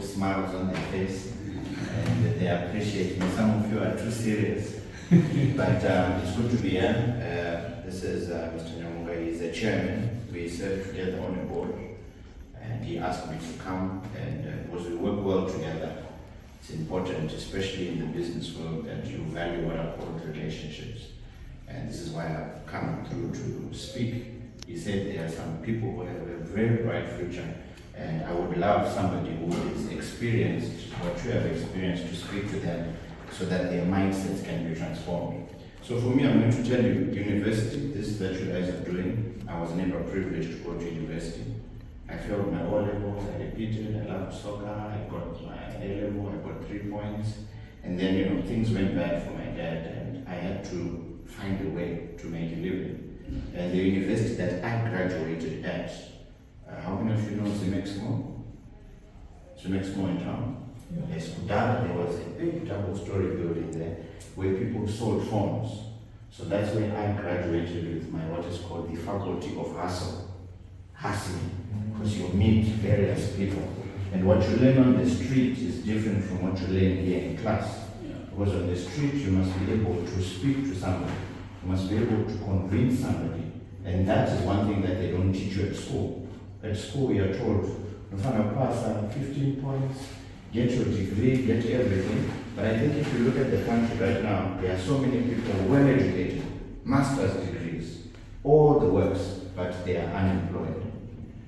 smiles on their face, and they appreciate me. Some of you are too serious, but it's good to be here. This is Mr. Nyamunga. He's the chairman. We serve together on a board, and he asked me to come, and because we work well together, it's important, especially in the business world, that you value what are called relationships. And this is why I've come through to speak. He said there are some people who have a very bright future, and I would love somebody who is experienced, what you have experienced, to speak to them so that their mindsets can be transformed. So for me, I'm going to tell you, university, this is what you guys are doing. I was never privileged to go to university. I failed my O levels, I repeated, I loved soccer, I got my A level, I got 3 points. And then, things went bad for my dad, and I had to find a way to make a living. And the university that I graduated at, how many of you know Zimexmo? Zimexmo in town? Yes, there was a big double-story building there where people sold phones. So that's where I graduated with my what is called the Faculty of Hustling, because you meet various people. And what you learn on the street is different from what you learn here in class. Because on the street you must be able to speak to somebody. You must be able to convince somebody. And that is one thing that they don't teach you at school. At school you are told, you pass 15 points, get your degree, get everything. But I think if you look at the country right now, there are so many people well educated, master's degrees, all the works, but they are unemployed.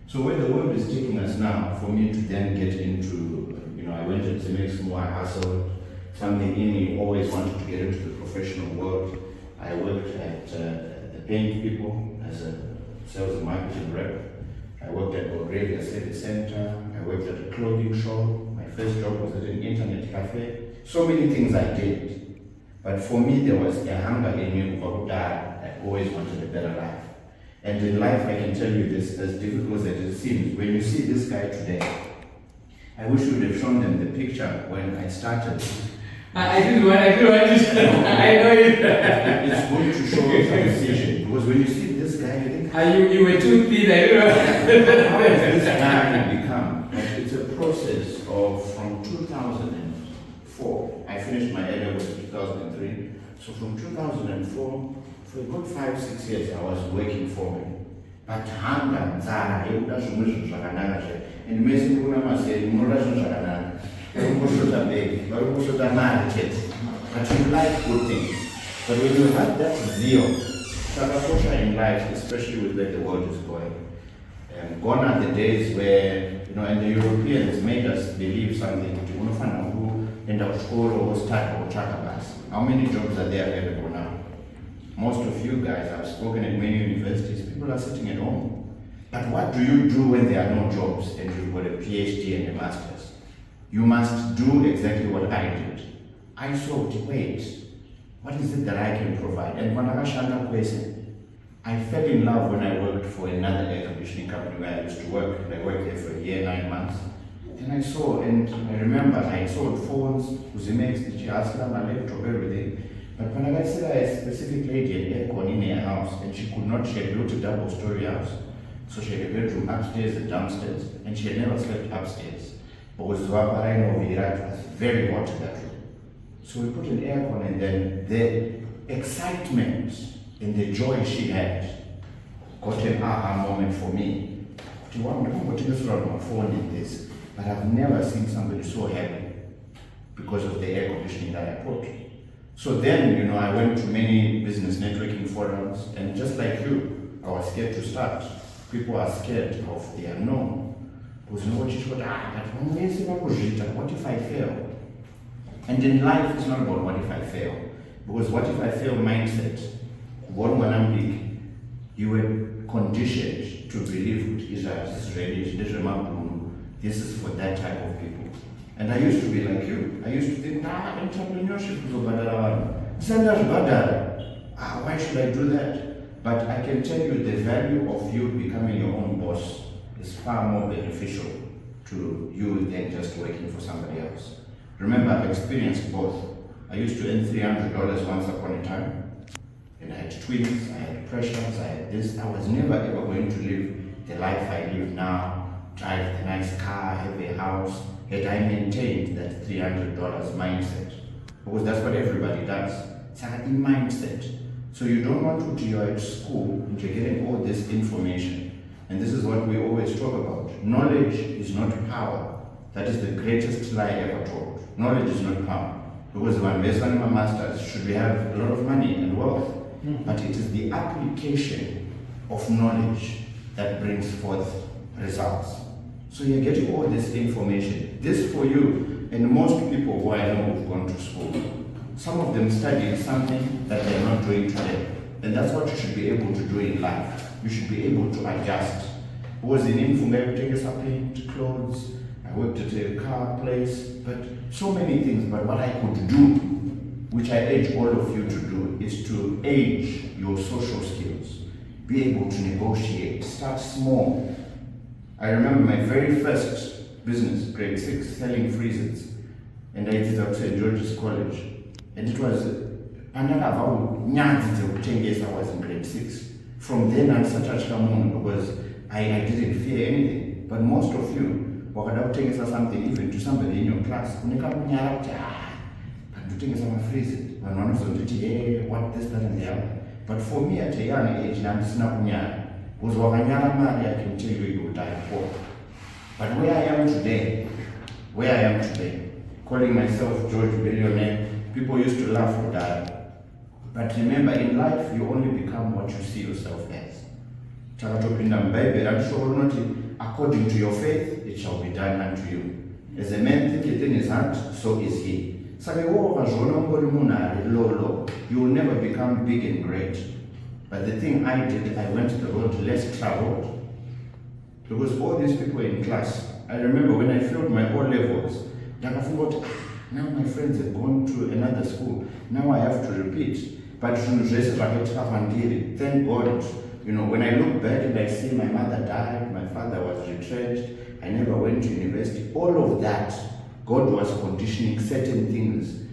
So where the world is taking us now, for me to then get into, I went into Zimexmo, I hustled, something in me always wanted to get into the professional world. I worked at the Paint People as a sales and marketing rep. I worked at Aurelia City Center. I worked at a clothing shop. My first job was at an internet cafe. So many things I did. But for me, there was a hunger in me of that. I always wanted a better life. And in life, I can tell you this, as difficult as it seems, when you see this guy today, I wish you would have shown them the picture when I started. I didn't want to. I know it. It's going to show you transition, because when you see this guy, you think, you were too thin, I don't know. how has this guy become? But it's a process of from 2004. I finished my A levels in 2003. So from 2004, for a good 5-6 years, I was working for him. But hunger, zara, and messing with my say, but you like good things. But when you have that zeal, in life, especially with where the world is going, gone are the days where, and the Europeans made us believe something. How many jobs are there available now? Most of you guys have spoken at many universities. People are sitting at home. But what do you do when there are no jobs and you've got a PhD and a master's? You must do exactly what I did. I thought, wait, what is it that I can provide? And when I fell in love when I worked for another air conditioning company where I used to work. And I worked there for a year, 9 months. Then I saw, and I remember I sold phones, Uzimex, DigiAsla, my laptop, everything. But when I said a specific lady had aircon in her house, and she could not, she had built a double-story house. So she had a bedroom upstairs and downstairs, and she had never slept upstairs. Because Zwaparino Virat was very hot in that room. So we put an aircon, and then the excitement and the joy she had got an aha moment for me. But I've never seen somebody so happy because of the air conditioning that I put. So then, I went to many business networking forums, and just like you, I was scared to start. People are scared of the unknown. Because what if I fail? And in life, it's not about what if I fail. Because what if I fail mindset, you were conditioned to believe this is for that type of people. And I used to be like you. I used to think, entrepreneurship is why should I do that? But I can tell you the value of you becoming your own boss is far more beneficial to you than just working for somebody else. Remember, I've experienced both. I used to earn $300 once upon a time. And I had twins, I had pressures, I had this. I was never ever going to live the life I live now drive a nice car, have a house, had I maintained that $300 mindset. Because that's what everybody does. It's like a mindset. So you don't want to, you're at school and you're getting all this information. And this is what we always talk about. Knowledge is not power. That is the greatest lie ever told. Knowledge is not power. Because when we're studying our masters, should we have a lot of money and wealth? But it is the application of knowledge that brings forth results. So you're getting all this information. This for you, and most people who I know who've gone to school, some of them studied something that they're not doing today. And that's what you should be able to do in life. You should be able to adjust. I was in Infunga, paint clothes, I worked at a car place, but so many things. But what I could do, which I urge all of you to do, is to age your social skills. Be able to negotiate, start small. I remember my very first business, grade 6, selling freezers. And I did it at St. George's College. And it was, I was in grade 6. From then on, such a moon because I didn't fear anything. But most of you, something even to somebody in your class, what this, that, and the other. But for me at a young age, was I can tell you you will die poor. But where I am today, calling myself George Billionaire, people used to laugh or die. But remember, in life, you only become what you see yourself as. According to your faith, it shall be done unto you. As a man thinketh in his heart, so is he. You will never become big and great. But the thing I did, I went the road less traveled. Because all these people in class, I remember when I failed my O-levels, now my friends have gone to another school. Now I have to repeat. But thank God, when I look back and I see my mother died, my father was retrenched, I never went to university, all of that, God was conditioning certain things.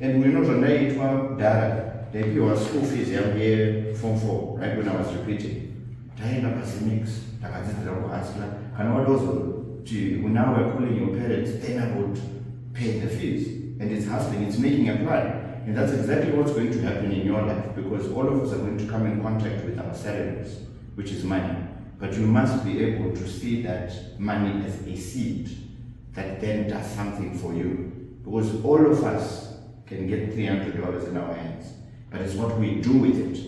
And we know that the pure school fees here form 4, right when I was repeating. Now we're calling your parents, then I would pay the fees. And it's hustling, it's making a plan. And that's exactly what's going to happen in your life, because all of us are going to come in contact with our salaries, which is money. But you must be able to see that money as a seed that then does something for you. Because all of us can get $300 in our hands, but it's what we do with it.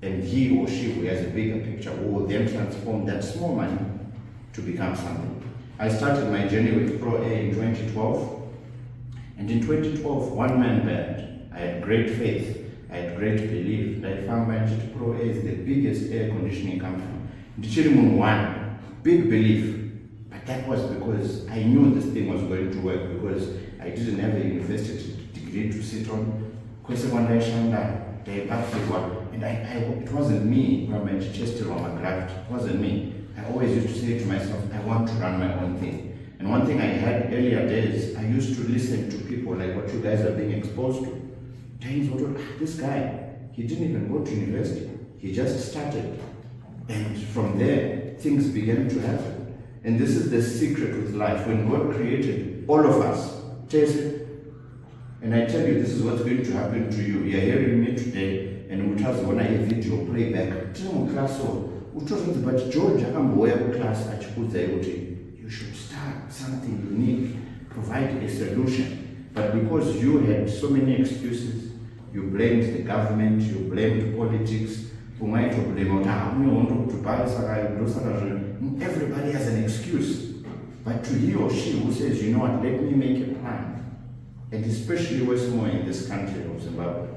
And he or she who has a bigger picture will then transform that small money to become something. I started my journey with Pro Air in 2012. And in 2012, one man band, I had great faith, I had great belief that Farm Budget Pro Air is the biggest air conditioning company. One, big belief. But that was because I knew this thing was going to work, because I didn't have a university degree to sit on. And it wasn't me, it wasn't me. I always used to say to myself, I want to run my own thing. And one thing I had earlier days, I used to listen to people like what you guys are being exposed to. This guy, he didn't even go to university. He just started. And from there, things began to happen. And this is the secret with life. When God created all of us, and I tell you, this is what's going to happen to you. You're hearing me today, and when I video playback, class, but George, class, you should start something unique, provide a solution. But because you had so many excuses, you blamed the government, you blamed politics, everybody has an excuse. But to he or she who says, you know what, let me make a plan, and especially what's more in this country of Zimbabwe,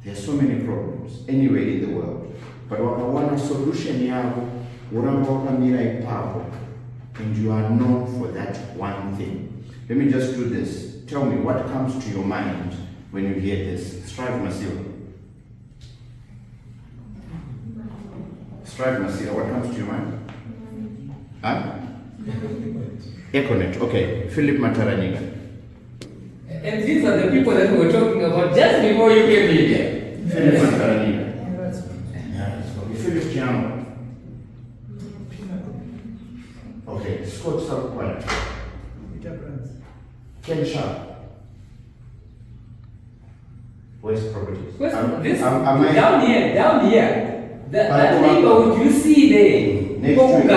there are so many problems anywhere in the world. But what I want a solution here, and you are known for that one thing. Let me just do this. Tell me what comes to your mind when you hear this. Strive Masiro. Strive Masiro, what comes to your mind? Huh? Econet, okay. Philip Mataraniga. And these are the people that we were talking about just before you came here. Philip Mataraniga. Yeah, Philip Chiang. Scott Sarkwana, Ken Sharp, West Properties. Where's this? Am I- Down here. That But- neighborhood you see there, Next to it.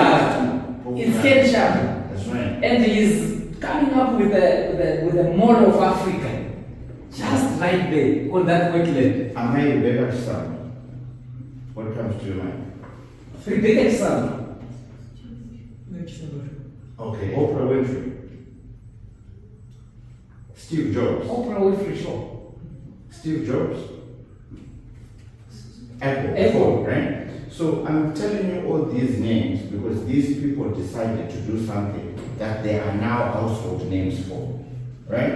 Pokuga, is Ken Sharp. That's right. And he's coming up with a model of Africa. Just right there on that wetland. Am I a better son? What comes to your mind? Rebecca son. Okay, Oprah Winfrey. Steve Jobs. Oprah Winfrey Show. Steve Jobs. Apple. Apple. Right? So I'm telling you all these names because these people decided to do something that they are now household names for. Right?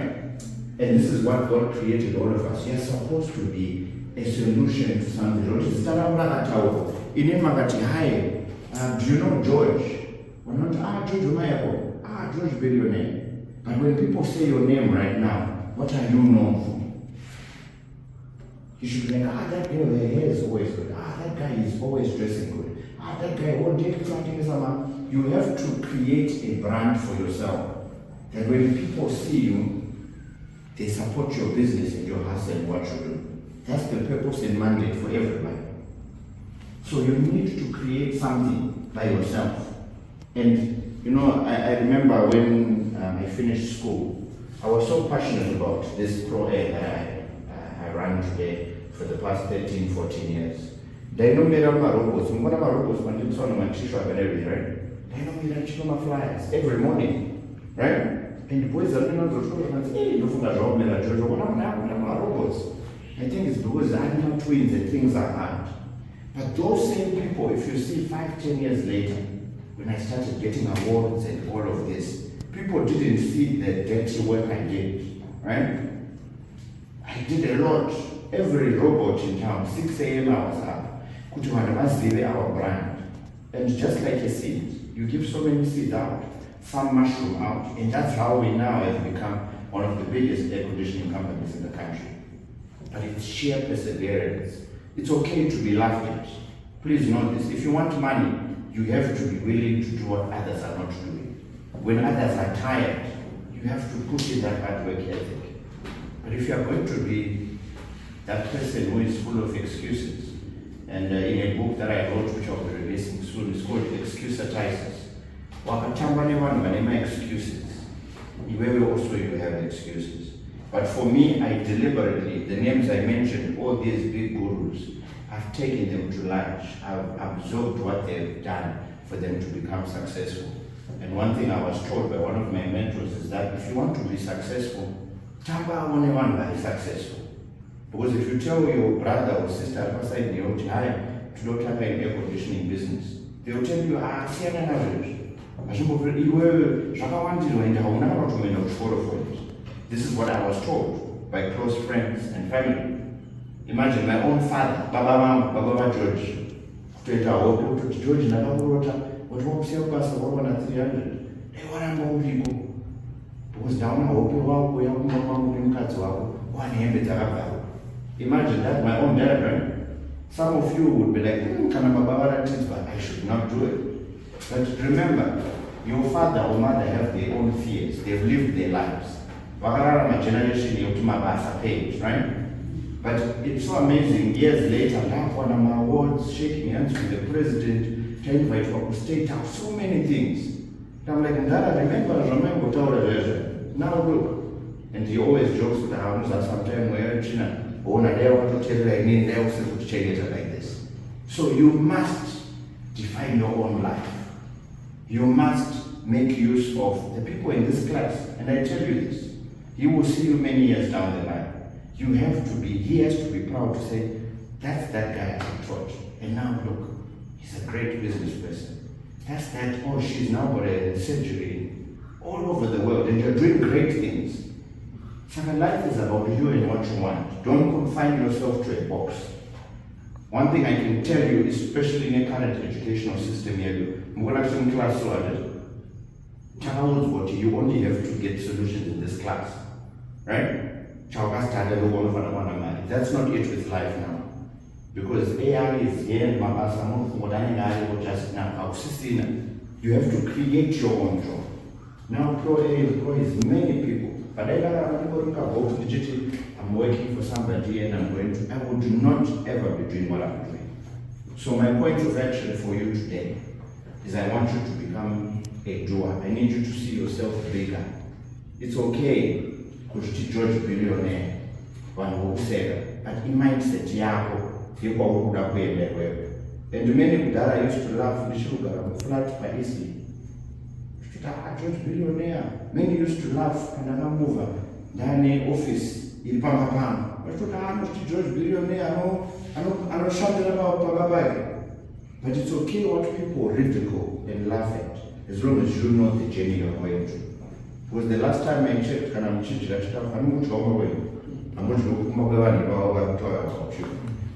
And this is what God created all of us. You're supposed to be a solution to something. In Magati, hi, do you know George? We're not, George Umayako. George, very your name. But when people say your name right now, what are you known for? You should be like, that girl, her hair is always good. That guy is always dressing good. That guy, you have to create a brand for yourself. That when people see you, they support your business and your hustle and what you do. That's the purpose and mandate for everybody. So you need to create something by yourself. And you know, I remember when I finished school, I was so passionate about this Pro Air that I ran today for the past 13, 14 years. They know me around my robots. I'm one of my robots when you saw my t-shirt and everything, right? They know me around my flyers every morning, right? And the boys are not the hey, you forgot job, my robots. I think it's because the animal twins and things are hard. But those same people, if you see 5, 10 years later, when I started getting awards and all of this, people didn't see the dirty work I did, right? I did a lot. Every robot in town, 6 a.m. I was up. Could you understand our brand? And just like a seed, you give so many seeds out, some mushroom out, and that's how we now have become one of the biggest air conditioning companies in the country. But it's sheer perseverance. It's okay to be laughed at. Please know this. If you want money, you have to be willing to do what others are not doing. When others are tired, you have to put in that hard work ethic. But if you are going to be that person who is full of excuses, and in a book that I wrote, which I'll be releasing soon, it's called Excusatizers. Excuses. Iwewe also you have excuses. But for me, I deliberately, the names I mentioned, all these big gurus, I've taken them to lunch. I've absorbed what they've done for them to become successful. And one thing I was told by one of my mentors is that if you want to be successful, tamba only one by successful. Because if you tell your brother or sister outside the old time to not have an air conditioning business, they will tell you, see an average. This is what I was told by close friends and family. Imagine my own father, Baba George. George what was your pass of 300? They were not people. Because down we have imagine that, my own dad, right? Some of you would be like, but I should not do it. But remember, your father or mother have their own fears. They've lived their lives. My generation, page, right? But it's so amazing. Years later, now one of my awards, shaking hands with the president, trying to invite to state house, so many things. And I'm like, remember, now look. And he always jokes with the house that sometimes we're China. Want to tell you I need to check it like this. So you must define your own life. You must make use of the people in this class. And I tell you this, he will see you many years down the line. You have to be, he has to be proud to say, that's that guy I taught. And now look, he's a great business person. That's that, oh, she's now got a surgery all over the world and you're doing great things. So life is about you and what you want. Don't confine yourself to a box. One thing I can tell you, especially in a current educational system here, you only have to get solutions in this class. Right? That's not it with life now. Because AI is here and just now. You have to create your own job. Now Pro A employs many people. But I'm working for somebody and I would not ever be doing what I'm doing. So my point of action for you today is I want you to become a doer. I need you to see yourself bigger. It's okay to George billionaire, one who said, but in mindset, and many Budara used to laugh, flat by easily. George billionaire. Many used to laugh and I move Danny office. George billionaire, I don't shout about Pagabagi. But it's okay what people ridicule and laugh at, as long as you know the journey you're going through. Because the last time I checked, I'm going to about you.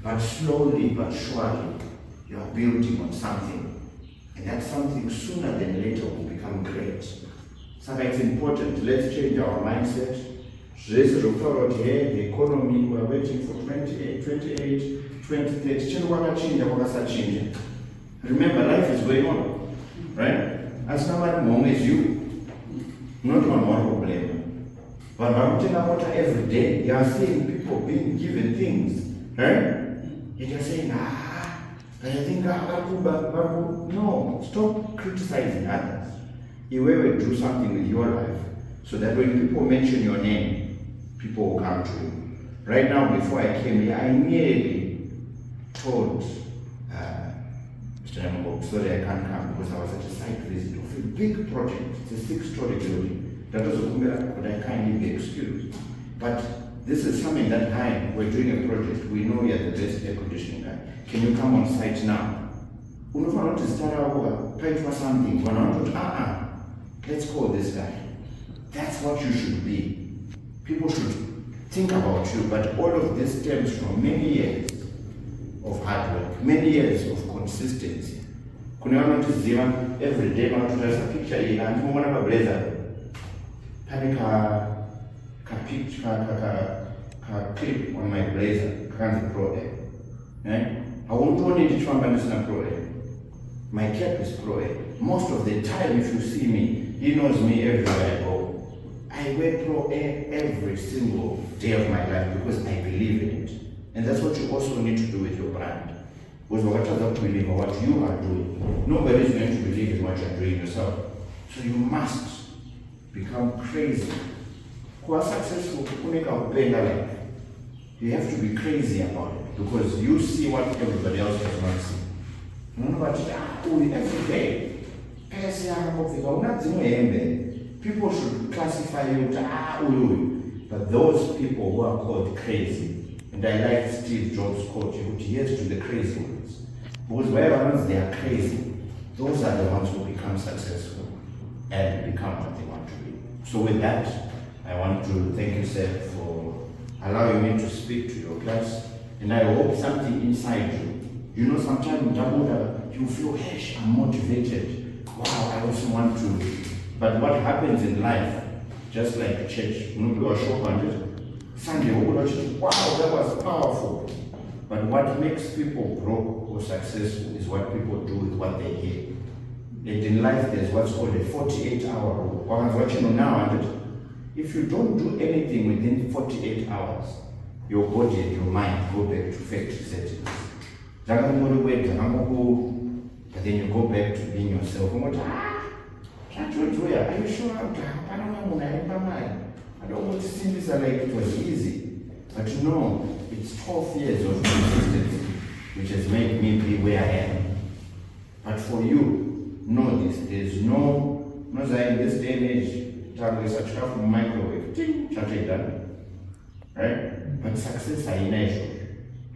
But slowly but surely, you are building on something. And that something sooner than later will become great. So it's important. Let's change our mindset. The economy, we're waiting for 28, 2030. Remember, life is going on, right? As long as you, not one problem. But I'm talking about every day. You are seeing people being given things, right? You're just saying, I think no, stop criticizing others. You will do something with your life so that when people mention your name, people will come to you. Right now, before I came here, I nearly told Mr. Nambo, sorry I can't come because I was at a site visit of a big project. It's a 6-story building. That was a but I can't give the excuse. But this is something that we're doing a project. We know you're the best air conditioning guy. Can you come on site now? Not to start out, pay for something. Let's call this guy. That's what you should be. People should think about you, but all of this stems from many years of hard work, many years of consistency. Every day, there's a picture here, and you want to blazer. Clip on my blazer, Pro A. I won't only need to Pro A. My cap is Pro A. Most of the time, if you see me, he knows me everywhere I go. I wear Pro A every single day of my life because I believe in it. And that's what you also need to do with your brand. Because what others believe in what you are doing, nobody is going to believe in what you're doing yourself. So you must become crazy. Who are successful, you have to be crazy about it because you see what everybody else does not see. Every day, people should classify you, but those people who are called crazy, and I like Steve Jobs' quote, here's to the crazy ones. Because wherever they are crazy, those are the ones who become successful and become what they want to be. So with that, I want to thank you, sir, for allowing me to speak to your class, and I hope something inside you, sometimes you feel, hey, I'm motivated. Wow, I also want to. But what happens in life, just like church, Sunday, wow, that was powerful. But what makes people broke or successful is what people do with what they hear. And in life, there's what's called a 48-hour rule. I was watching now, and if you don't do anything within 48 hours, your body and your mind go back to factory settings. But then you go back to being yourself. Are you sure? I don't want to see this like it was easy. But no, it's 12 years of consistency which has made me be where I am. But for you, know this, there's no in this day and age, such from microwave, done. Right? But success I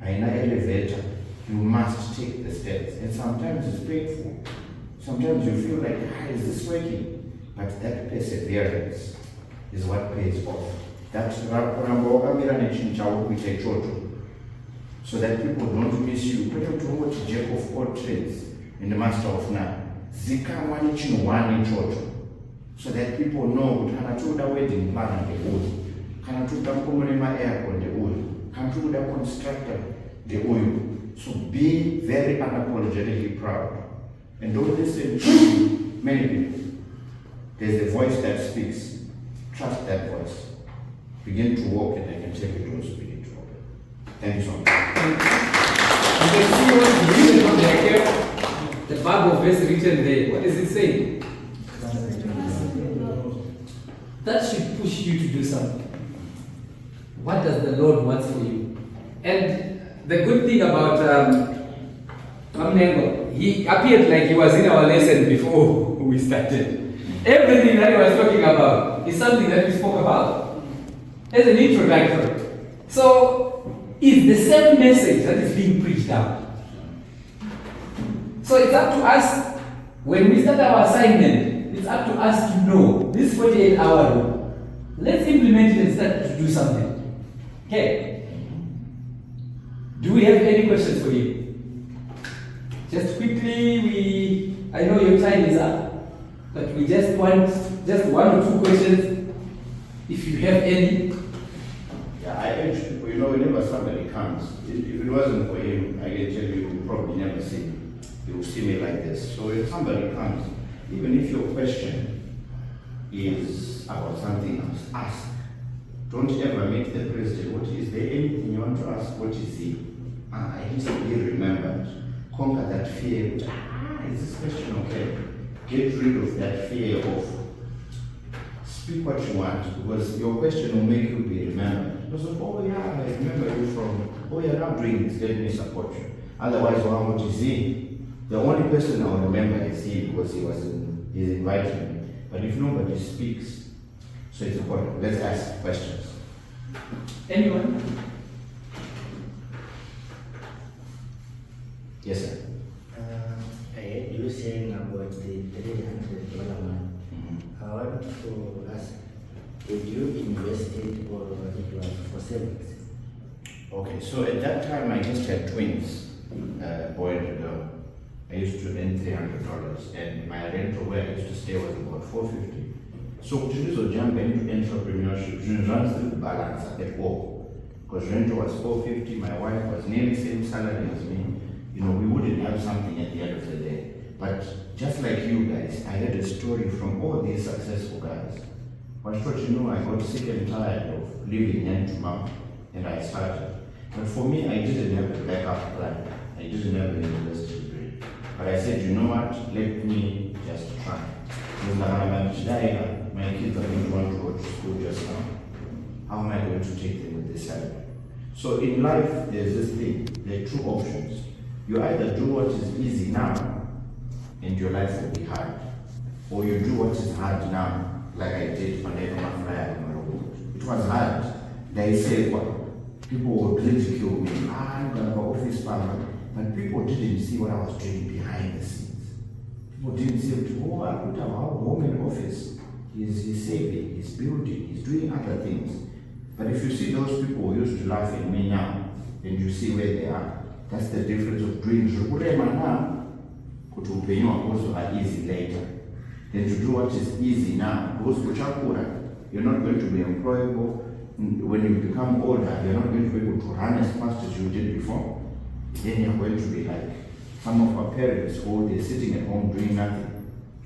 elevator. You must take the steps. And sometimes it's painful. Sometimes you feel like, is this working? But that perseverance is what pays off. That's so that people don't miss you. Put to what Jack of all trades and the master of none. So that people know can I wedding plan and the oil. Can I do my airport the oil? Can I do the constructor the oil? So be very unapologetically proud And don't listen to many people. There's a voice that speaks. Trust that voice. Begin to walk, and I can take you to also begin to walk. Thank you so much. You can see what is written on the Bible verse written there. What does it say? That should push you to do something. What does the Lord want for you? And the good thing about Mamnengo, he appeared like he was in our lesson before we started. Everything that he was talking about is something that we spoke about as an introductory. So it's the same message that is being preached out. So it's up to us, when we start our assignment, it's up to us to know this 48-hour rule. Let's implement it and start to do something. Okay? Do we have any questions for you? Just quickly, I know your time is up, but we just want just 1 or 2 questions, if you have any. Yeah, I urge people, whenever somebody comes, if it wasn't for him, I can tell you, you probably never see me. You will see me like this. So if somebody comes, even if your question is about something else, ask. Don't ever make the president, what is there anything you want to ask? What is he? At least be remembered. Conquer that fear. Is this question okay? Get rid of that fear of speak what you want, because your question will make you be remembered. Because of, oh yeah, I remember you from, oh you're not doing this, let me support you. Otherwise, what is he? The only person I will remember is he, because he's inviting me. But if nobody speaks, so it's important. Let's ask questions. Anyone? Yes, sir. I heard you saying about the $300 money. I want to ask, did you invest it or it was for savings? Okay, so at that time I just had twins, boy and a girl. I used to earn $300, and my rental where I used to stay was about $450. So to jump into entrepreneurship, you run through the balance at work. Because rental was $450, my wife was nearly the same salary as me. We wouldn't have something at the end of the day. But just like you guys, I heard a story from all these successful guys. I got sick and tired of living hand to mouth, and I started. But for me, I didn't have a backup plan. I didn't have a university degree. But I said, you know what, let me just try. Because my kids are going to want to go to school just now. How am I going to take them with this salary? So in life, there's this thing, there are 2 options. You either do what is easy now, and your life will be hard. Or you do what is hard now, like I did on It was hard. They say, well, people would ridicule me. I'm going to go office power. But people didn't see what I was doing behind the scenes. People didn't see, oh, I put our home in office. He's saving, he's building, he's doing other things. But if you see those people who used to laugh at me now, and you see where they are, that's the difference of doing Zhukurema now, Kutupenyo also are easy later. Then to do what is easy now, because you're not going to be employable. When you become older, you're not going to be able to run as fast as you did before. Then you're going to be like some of our parents who they're sitting at home doing nothing.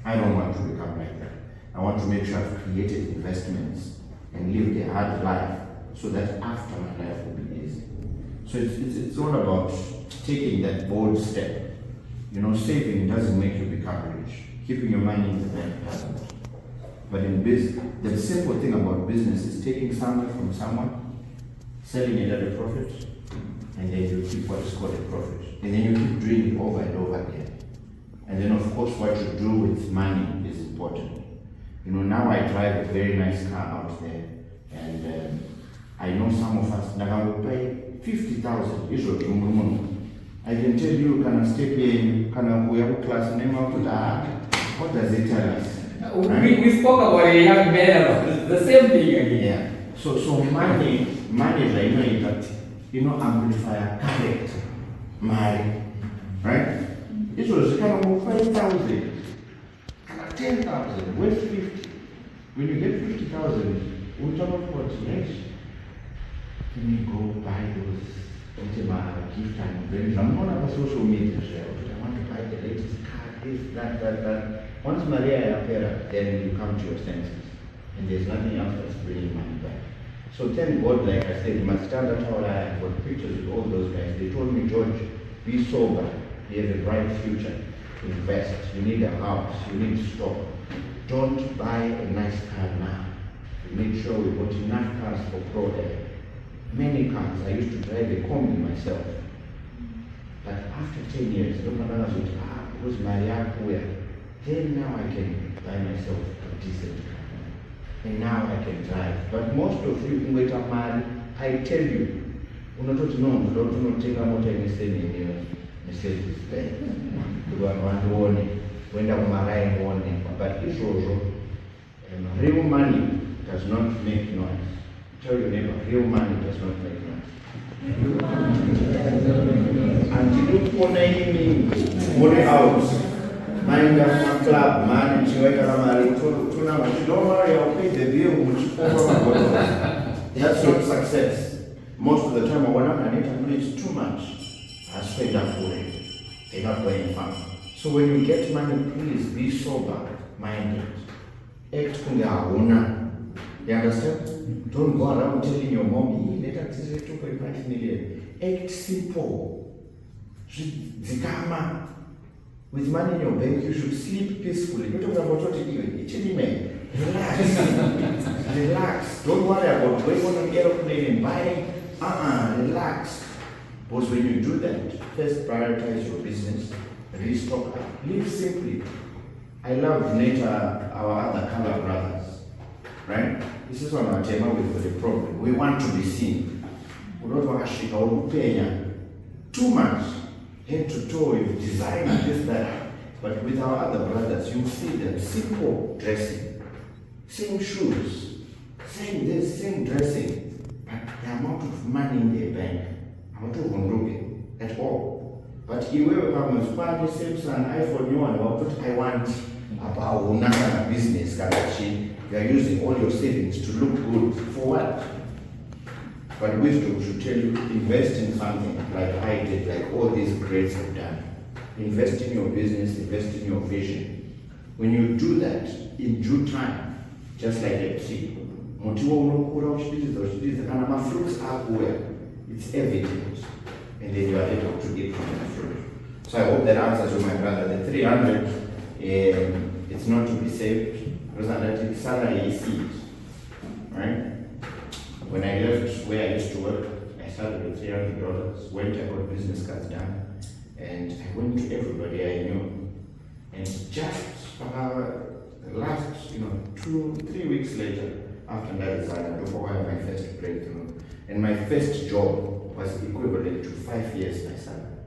I don't want to become like that. I want to make sure I've created investments and lived a hard life so that after my life will be easy. So it's all about taking that bold step. Saving doesn't make you become rich. Keeping your money in the bank doesn't. But in business, the simple thing about business is taking something from someone, selling it at a profit, and then you keep what is called a profit. And then you keep doing it over and over again. And then of course what you do with money is important. Now I drive a very nice car out there, and I know some of us now will pay 50,000. I can tell you, can I step in, we have a class name out of that. What does it tell us? Right? We spoke about a young man about the same thing again. Yeah. So money is amplifier character. Money. Right? It was 5,000. 10,000. Where's 50? When you get 50,000, we'll talk about what next. Can you go buy those gift and friends? I'm not on social media, but I want to buy the latest car. this, that. Once Maria appeared, then you come to your senses. And there's nothing else that's bringing money back. So thank God, like I said, my standard tower, I got pictures with all those guys. They told me, George, be sober. You have a bright future. Invest. You need a house. You need stock. Don't buy a nice car now. You make sure we got enough cars for Pro Air. Many cars. I used to drive a Kombi myself. But after 10 years, look at us with, who's Maria where? Then now I can buy myself a decent car. And now I can drive. But most of you who wait up mad, I tell you, don't take a motor and say Mercedes Benz. You are one when I'm marrying one. But it's also real money does not make noise. Tell your neighbor, real money does not make noise. Until you put money out. Mind my club, man, and you don't worry, I'll pay the bill. That's not success. Most of the time, I want to it's too much. I spend up for it. They're not going far. So when you get money, please be sober minded. Act kunga. You understand? Don't go around telling your mom, let us say 2.5 million. Act simple. Zikama. With money in your bank, you should sleep peacefully. You're talking about what you're doing. Relax. Relax. Don't worry about going on an aeroplane and buying. Relax. Because when you do that, first prioritize your business, restock up. Live simply. I love Neta, our other color brothers. Right? This is on our tema with the problem. We want to be seen. We don't want to shake our too much. Head to toe, you design this, that. But with our other brothers, you see them simple dressing, same shoes, same this, same dressing. But the amount of money in their bank, I'm not even at all. But he will come with Samsung, iPhone, you want what I want about business. You are using all your savings to look good. For what? But wisdom should tell you, invest in something like I did, like all these greats have done. Invest in your business, invest in your vision. When you do that, in due time, just like a tree, fruits are where it's evident, and then you are able to eat from the fruit. So I hope that answers you, my brother. The 300, it's not to be saved, because that salary is seed, right? When I left where I used to work, I started with $300, went, I got business cards done, and I went to everybody I knew. And just the last, 2-3 weeks later, after that result, before I had my first breakthrough. And my first job was equivalent to 5 years my salary.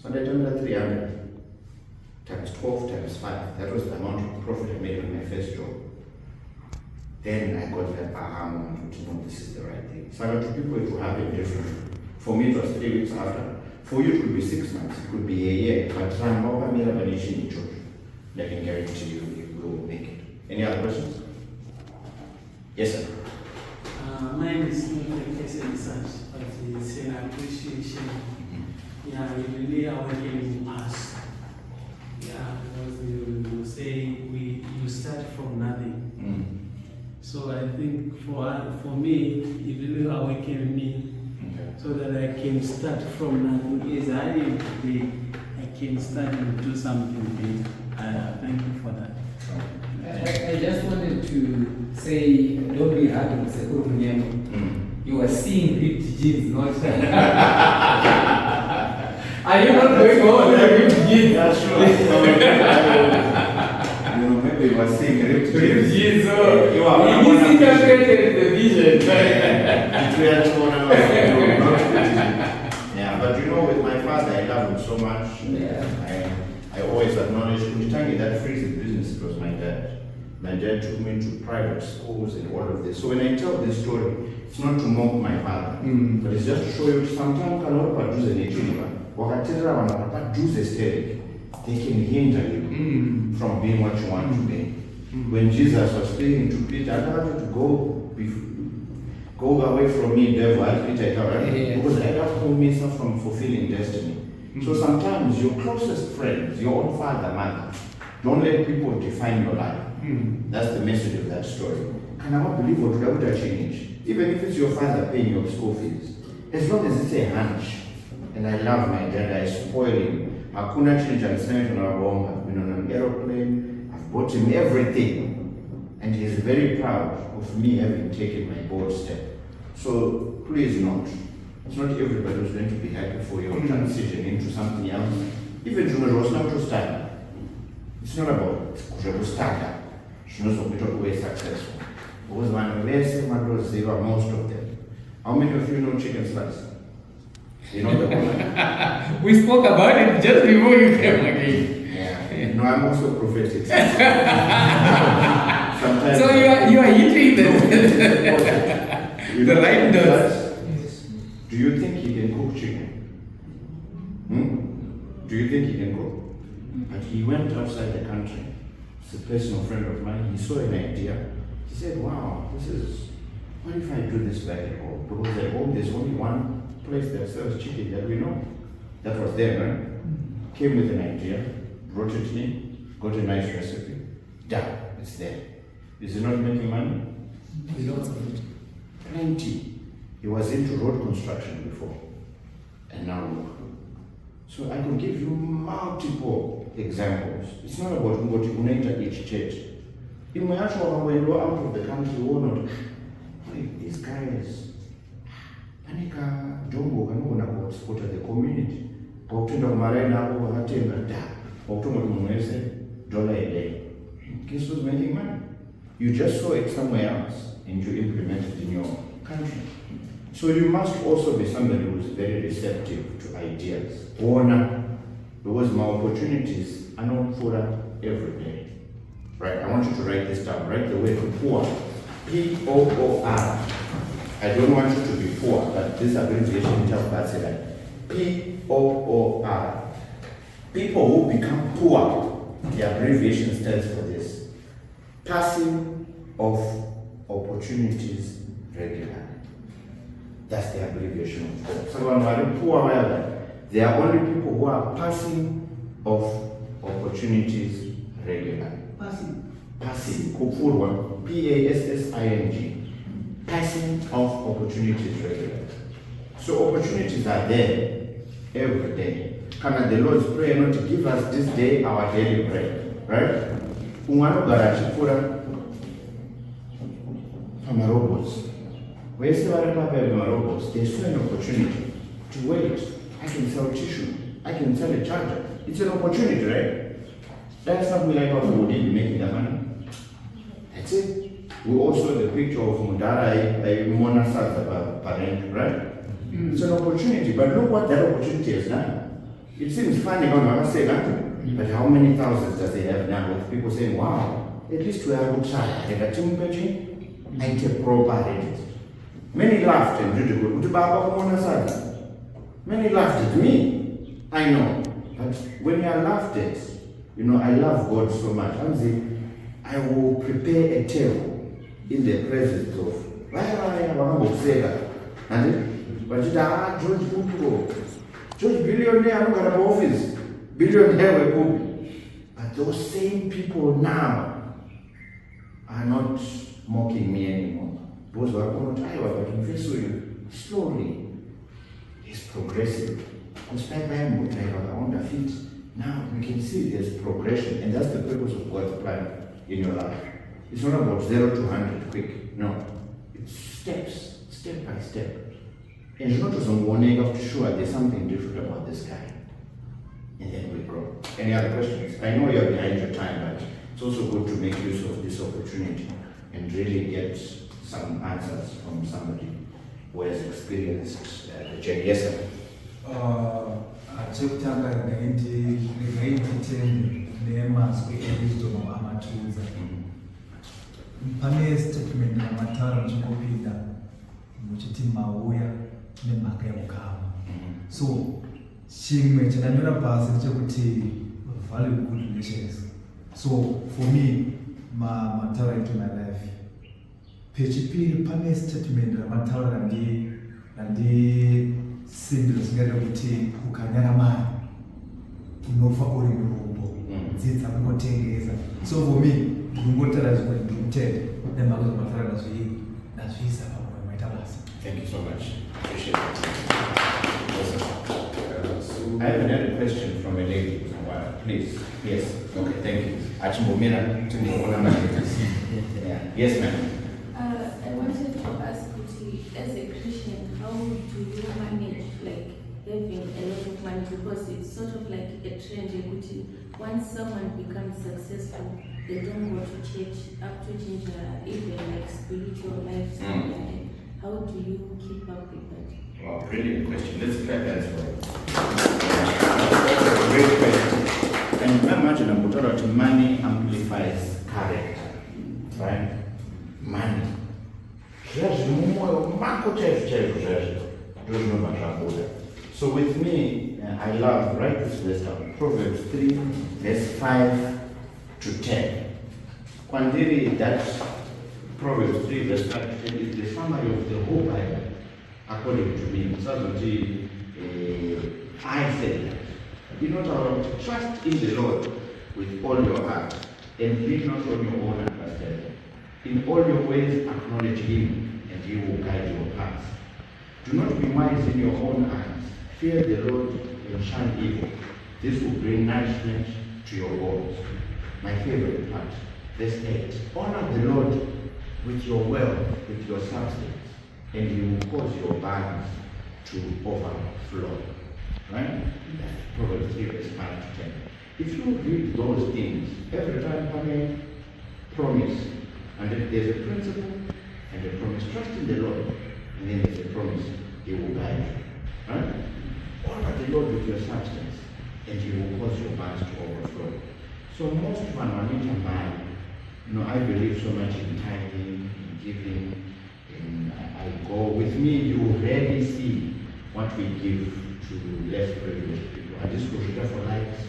So I done that 300 times 12 times 5. That was the amount of profit I made on my first job. Then I got that aha moment to know this is the right thing. So to people it will happen differently. For me it was 3 weeks after. For you it could be 6 months, it could be a year. But I can guarantee you will make it. Any other questions? Yes, sir. Mine is not a case and such, but it's an appreciation. Yeah, you really awakening us. Yeah, because you say you start from nothing. So I think for me, it really awakened me, so that I can start from nothing. As I am today, I can start and do something big. Thank you for that. I just wanted to say, don't be hard on Sekuru. You are seeing ripped jeans, not Are you not going on the ripped jeans? That's true. Maybe you are seeing ripped jeans. So you are misinterpreted the vision. Yeah, but with my father, I love him so much. Yeah. I always acknowledge that freezing business. It was my dad. My dad took me to private schools and all of this. So when I tell this story, it's not to mock my father, but it's just to show you sometimes they can hinder you from being what you want to be. When Jesus was speaking to Peter, I don't want you to go away from me, devil, as Peter told him, because I don't call myself from fulfilling destiny. So sometimes your closest friends, your own father, mother, don't let people define your life. That's the message of that story. Can I not believe what would have changed? Even if it's your father paying your school fees, as long as it's a hunch, and I love my dad, I spoil him. Hakuna change and sent on our home. I've been on an aeroplane, I've bought him everything. And he's very proud of me having taken my bold step. So please not. It's not everybody who's going to be happy for your transition into something else. Even Junior was not to stand. It's not about to stand up. She knows what to be successful. Because when we say most of them. How many of you know chicken slice? You know the one? We spoke about it just before you came again. Yeah. No, I'm also prophetic. Sometimes. So you are hitting the right notes. Do you think he can cook chicken? Do you think he can cook? But he went outside the country. It's a personal friend of mine. He saw an idea. He said, wow, what if I do this back at home? Because at home there's only one place that sells chicken that we know. That was there, right? Came with an idea, brought it in, got a nice recipe. Done. It's there. Is he not making money? Lots of it. Plenty. He was into road construction before. And now look. So I could give you multiple examples. It's not about what you enter each church. In my actual when you're out of the country, or not, these guys, Anika Jumbo can about support the community. Or to the marina over $10 or to $1 a day. Guess who's making money? You just saw it somewhere else and you implement it in your country. So you must also be somebody who is very receptive to ideas. Because my opportunities are not full every day. Right? I want you to write this down. Write the word poor. P-O-O-R. I don't want you to be poor, but this abbreviation tells us that. P-O-O-R. People who become poor, the abbreviation stands for this. Passing of opportunities regularly. That's the abbreviation of poor. So when we're poor, there are only people who are passing of opportunities regularly. Passing. Kupurwa. P-A-S-S-I-N-G. Passing of opportunities regularly. So opportunities are there every day. Can the Lord's Prayer not to give us this day our daily bread? Right? From robots. Where is the robots? They saw an opportunity to wait. I can sell tissue. I can sell a charger. It's an opportunity, right? That's something like how we be making the money. That's it. We also the picture of Mudara, a Mona parent, right? It's an opportunity, but look what that opportunity has done. It seems funny when I say that, but how many thousands does they have now with people saying, wow, at least we are outside. They got team paging, I take proper. Many laughed and ridiculed. Many laughed at me. I know. But when you are laughed at, I love God so much. I will prepare a table in the presence of George billionaire, I'm going to office. Billionaire will be. But those same people now are not mocking me anymore. Those who are going to try but invest with you slowly. It's progressive. Despite my on the feet, now you can see there's progression, and that's the purpose of God's plan in your life. It's not about 0 to 100 quick. No. It's steps, step by step. And you're not just warning up to sure there's something different about this guy. And then we grow. Any other questions? I know you're behind your time, but it's also good to make use of this opportunity and really get some answers from somebody who has experienced the journey. Yes, sir. Chekutanga ngaititende nemazwi ewisdom amatuza pane statement namatara muchingopinda muchiti mauya nemhaka yekukama. So chimwe chandamira pasi ndechekuti value good relations. So for me matara into my life pechipiri pane statement ramatara randi simbiro zingada kuti ukanyara mari unofa uri murombo dzidza kunotengesa. So for me ndingotaura kuti ndikutenda nemhaka zvomafarana nazviisa pamwe maita basa. Thank you so much. Appreciate it. I haven't had a question from a lady for a while. Please. Yes. Okay, thank you. Achimbomira, yeah. Yes, ma'am. I wanted to ask you, as a Christian, how do you manage like having a lot of money? Because it's sort of like a trend. Once someone becomes successful, they don't go to church up to change even like spiritual life. How do you keep up with that? Wow, brilliant question. Let's clap hands for it. That's a great question. And imagine I'm talking about money amplifies character, right? Money. So with me, I love, write this verse down, Proverbs 3, verse 5 to 10. Kwandiri, that Proverbs 3, verse 5 to 10 is the summary of the whole Bible, according to me. So I said that. You know, trust in the Lord with all your heart and lean not on your own understanding. In all your ways acknowledge Him, and He will guide your paths. Do not be wise in your own eyes. Fear the Lord and shun evil. This will bring nourishment to your bones. My favorite part, verse 8. Honor the Lord with your wealth, with your substance, and He will cause your barns to overflow. Right? Proverbs 3, verse 5 to 10. If you read those things, every time I promise, and then there's a principle and a promise. Trust in the Lord, and then there's a promise. He will guide you. Right? Honor the Lord with your substance, and He will cause your barns to overflow. So most of our money I believe so much in tithing, in giving, and I go with me. You rarely see what we give to less privileged people. I just go for likes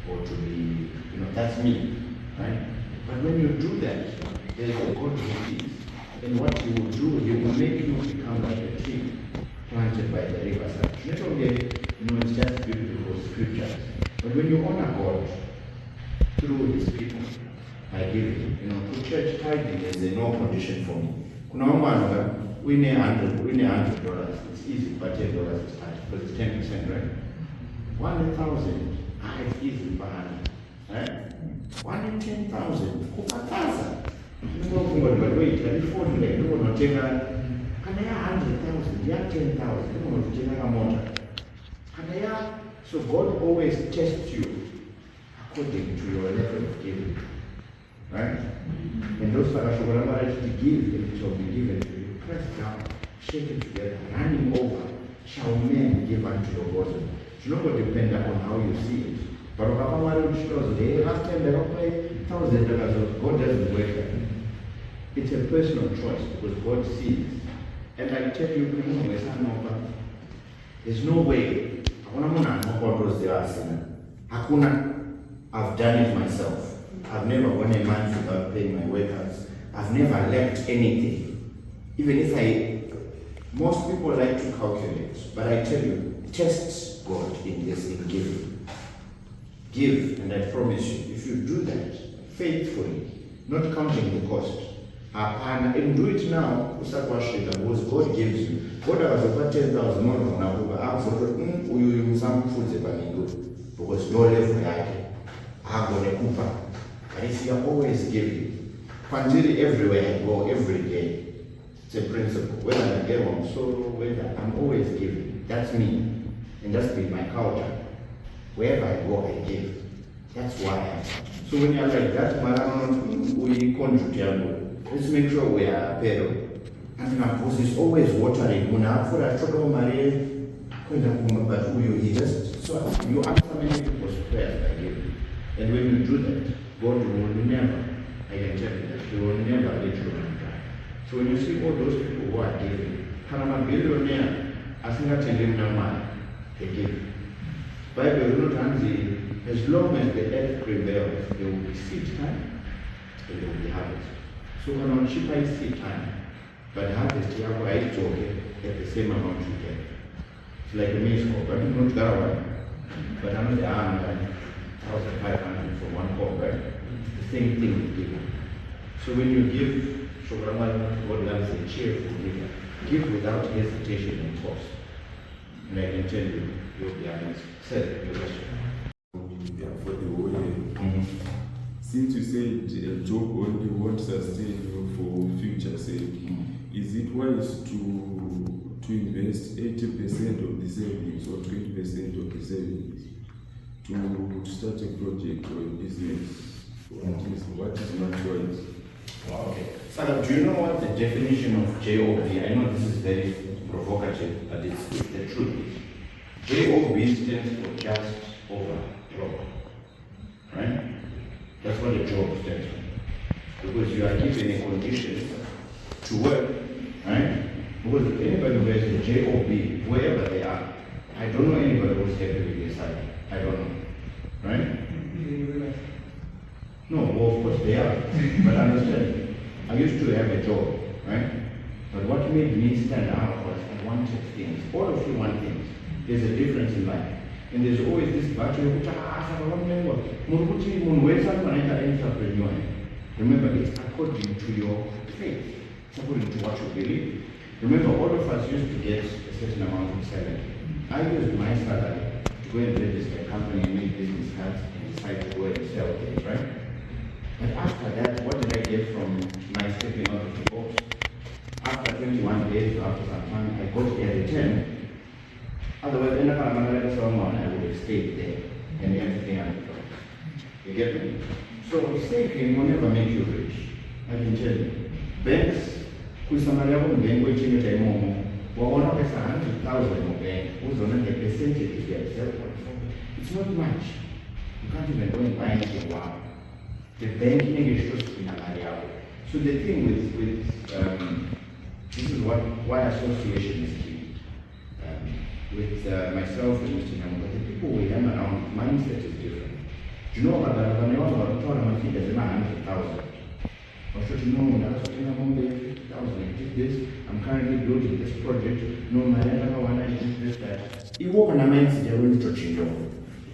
or to be, that's me, right? But when you do that, there's a God who sees. And what He will do, He will make you become like a tree planted by the riverside. Not only, it's just beautiful scriptures, but when you honor God through His people, by giving, to church tithing is a no condition for me. We need $100. It's easy, but $10 is hard because it's 10%, right? 1,000, it's easy, but right? 1 in 10,000, kupataza. Wait, let me phone you. You want to take a 100,000, you have 10,000. You want to take a motor. So God always tests you according to your level of giving, right? And those that are to give, it shall be given to you. Press down, shake it together, running over, shall men give unto your bosom. It's not going to depend on how you see it. But last time they don't pay $1,000, God doesn't work that. It's a personal choice because God sees. And I tell you, there's no way. I've done it myself. I've never gone a month without paying my workers. I've never lacked anything. Even if most people like to calculate, but I tell you, test God in this, in giving. Give, and I promise you, if you do that faithfully, not counting the cost, and do it now, because God gives you. God has over 10,000 more some food because no level but if you are always giving, everywhere I go, every day, it's a principle. Whether I get on solo, whether I'm always giving. That's me. And that's been my culture. Wherever I go, I give. That's why I am. So when you're like that, we contribute. Let's make sure we are payroll. And my boss is always watering. But he just, so you answer many people's prayers by giving. And when you do that, God will never, I can tell you that, He will never let you run dry. So when you see all those people who are giving, I'm a billionaire, I think I tell them no money, they give. Bible will not answer, as long as the earth prevails, there will be seed time and there will be harvest. So when on cheap I seed time, but harvest you have right to get the same amount you get. It's like a maize crop, but you don't get one. But I'm the arm, 1,500 for one call, right? The same thing with people. So when you give, God loves a cheerful giver. Give without hesitation and force. And I can tell you, you'll be honest. Sir, your question. Yeah, for the whole year. Since you said a job only won't sustain you for future sake, is it wise to invest 80% of the savings or 20% of the savings to start a project or a business? What is not wise? Okay. Sarah, do you know what the definition of JOB? I know this is very provocative, but it's the truth. JOB stands for just over job. Right? That's what a job stands for. Because you are given a condition to work, right? Because anybody who has a JOB, wherever they are, I don't know anybody who's happy with their salary. I don't know. Right? No, well, of course they are. But understand, I used to have a job, right? But what made me stand out was I wanted things. All of you want things. There's a difference in life. And there's always this battle, remember, it's according to your faith. It's according to what you believe. Remember, all of us used to get a certain amount of salary. I used my salary to go and register a company and make business cards and decide to go and sell things, right? But after that, what did I get from my stepping out of the box? After 21 days, after some time, I got a return. Otherwise, I would have stayed there and everything else. You get me? So saving will never make you rich. I can tell you. Banks, bank waiting at a moment, well, 100,000 in bank, who's on a percentage of yourself. It's not much. You can't even go and buy anything. Wow. The banking is just in an area. So the thing with this is why association is key. With myself and Mr. Nyamuka, the people we hang around, mindset is different. Do you know about that? When I was about 100,000. I said, no, that's what I'm going to 50,000. I did this. I'm currently building this project. No, my other one, I did this, that. You walk on a mindset, you're going to touch your.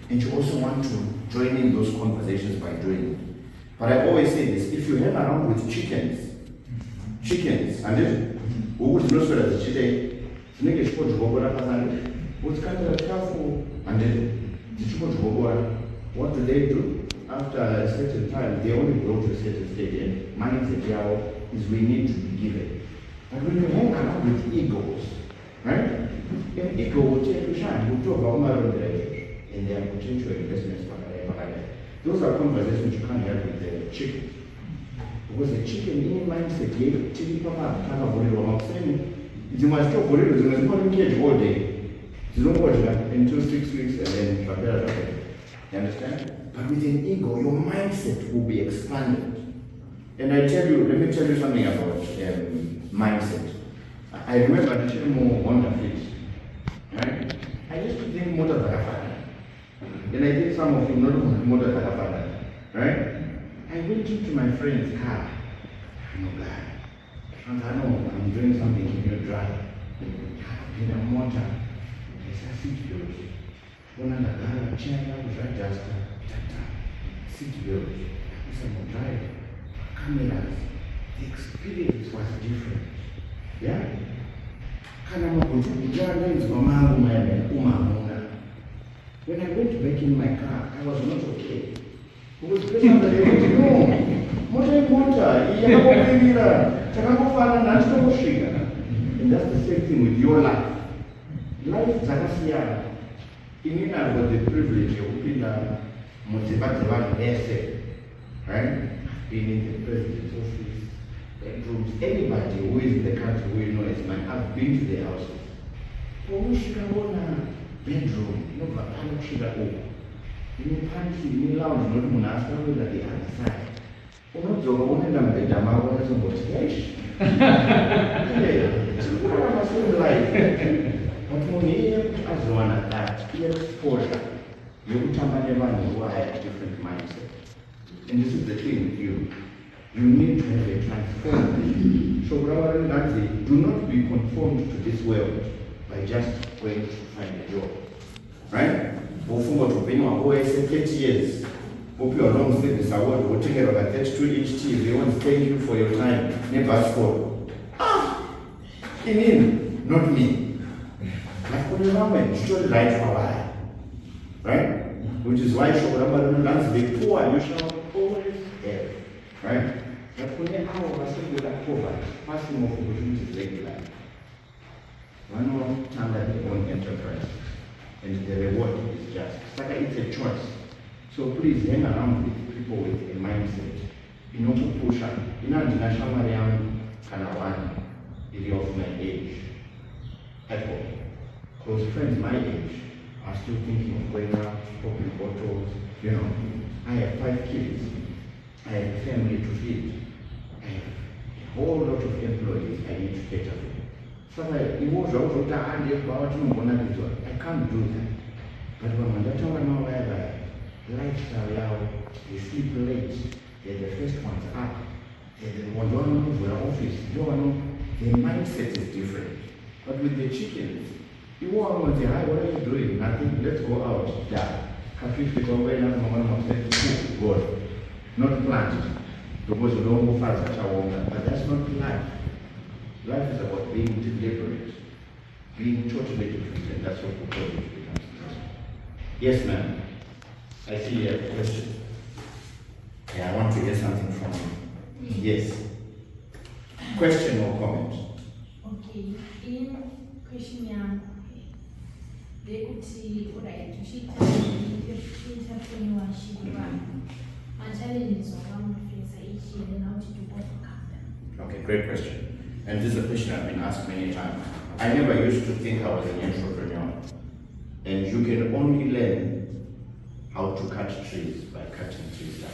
And you also want to join in those conversations by doing it. But I always say this, if you hang around with chickens, and then, who would know so that the chicken, what's kind of careful, and then, what do they do? After a certain time, they only go to a certain stage, and mindset is we need to be given. But when you hang around with egos, right? An ego will take you shine, will talk about and their potential investments. Those are conversations you can't have with the chicken. Because the chicken in mindset, you must talk for it, you must not engage all day. You don't watch that until 6 weeks and then prepare that. You understand? But with an ego, your mindset will be expanded. And I tell you, let me tell you something about mindset. I remember the more Honda Fit, right? I used to think motor Tarafana. And I think some of you know motor Tarafana, right? I went into my friend's car. I'm not glad. I'm doing something in your drive. In a motor. I said, seat belt. One of the guy, chair, was right just seat belt. I said, I'm driving. Cameras. The experience was different. Yeah? When I went back in my car, I was not okay. Because and that's the same thing with your life. Life is a in got the privilege of being a motivated essay, right? Being in the president's office, bedrooms, anybody who is in the country who you know is man, I've been to their houses. Bedroom, no in the pantry, in the lounge, not Munasta, at the other side. Not the one and I'm the Dama was a motivation. It's a life. But money as one at that, exposure. You will who have a different mindset. And this is the thing with you. You need to have a transformed. So, do not be conformed to this world by just going to find a job. Right? Ufungo to pay my 30 years. Hope your long service award will take about 32-inch TV. They want to thank you for your time. Never score. In, not me. I put it on when stood right for a while. Right? Which is why Shokurama lands before you shall always have. Right? But when you have a single cover, passing of opportunities regular. One more time that you own enterprise. And the reward is just. It's a choice. So please hang around with people with a mindset. You know, to push up. You know, the national Mariam Kanawan is of my age. At all. Close friends my age are still thinking of going out, popping bottles. You know, I have 5 kids. I have a family to feed. I have a whole lot of employees I need to cater for. So I can't do that. But when I don't know whether lifestyle, they sleep late, they're the first ones up, they're the ones who are office, their mindset is different. But with the chickens, you all want to say, hi, what are you doing? Nothing, let's go out. Yeah. God. Not planted. Because you don't go fast, but that's not life. Life is about being deliberate, being totally different, and that's what we call it. Yes, ma'am. I see a question. Yeah, I want to hear something from you. Yes. Question or comment? Okay. In question, they could see what I to see entrepreneurship. My challenges are one face each year and how to overcome them. Okay, great question. And this is a question I've been asked many times. I never used to think I was an entrepreneur. And you can only learn how to cut trees by cutting trees down.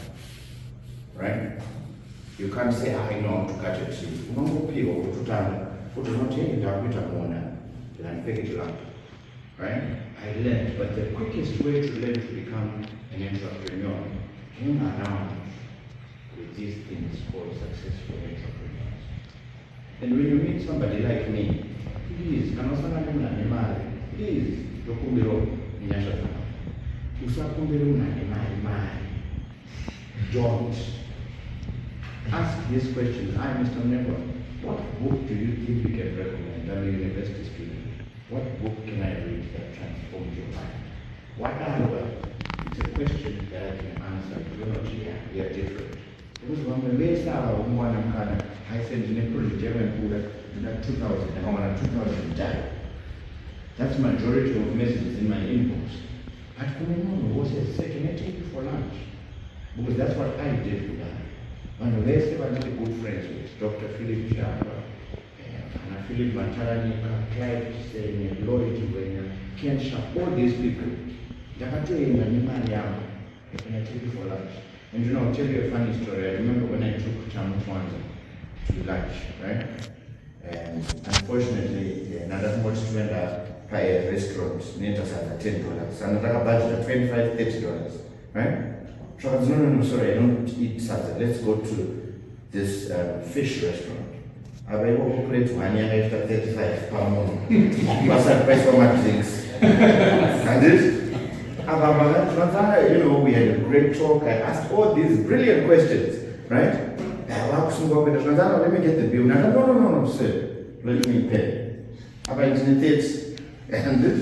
Right? You can't say, I know how to cut a tree. Right? I learned, but the quickest way to learn to become an entrepreneur, hang around with these things called successful entrepreneurs. And when you meet somebody like me, please, please, don't ask these questions. I, Mr. Nebo, what book do you think you can recommend? I'm a university student. What book can I read that transforms your life? What are it's a question that I can answer. You're not here, we are different. Because when we raised our I said in April, German that 2000, and I 2000 died. That's majority of messages in my inbox. But when was a second, I take you for lunch. Because that's what I did with that. When we raised, I was good friends with Dr. Philip Shaba, and Philip Mataranika, Clive saying, Lloyd, Ken Sharp, all these people. They had to in Mariam, and I take you for lunch. And you know, I'll tell you a funny story. I remember when I took Chamu Kwanza to lunch, right? And unfortunately, another much to by a restaurant near us at $10. Another budget at $25, $30, right? So I was no, sorry, I don't eat salsa. Let's go to this fish restaurant. I will operate 1 year after 35 per month. Plus I price for my drinks. And this, you know, we had a great talk. I asked all these brilliant questions, right? Let me get the bill. No, sir. Let me pay. About internet and this,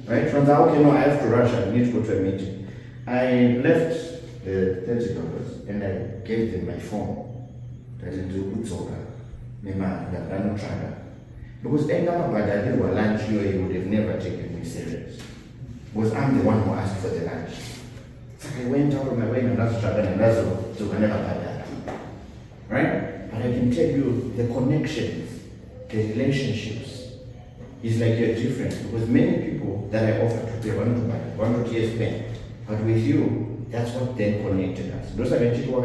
right? From that, okay, no, I have to rush. I need to go to a meeting. I left the $30 and I gave them my phone. That is the good soda. Because any other they were lunch here, he would have never taken me serious. Because I'm the one who asked for the lunch. So I went out of my way and that's trouble and that's so I never buy that. Right? But I can tell you the connections, the relationships is like you're different. Because many people that I offer to pay 100 years pay. But with you, that's what then connected us. Those are the people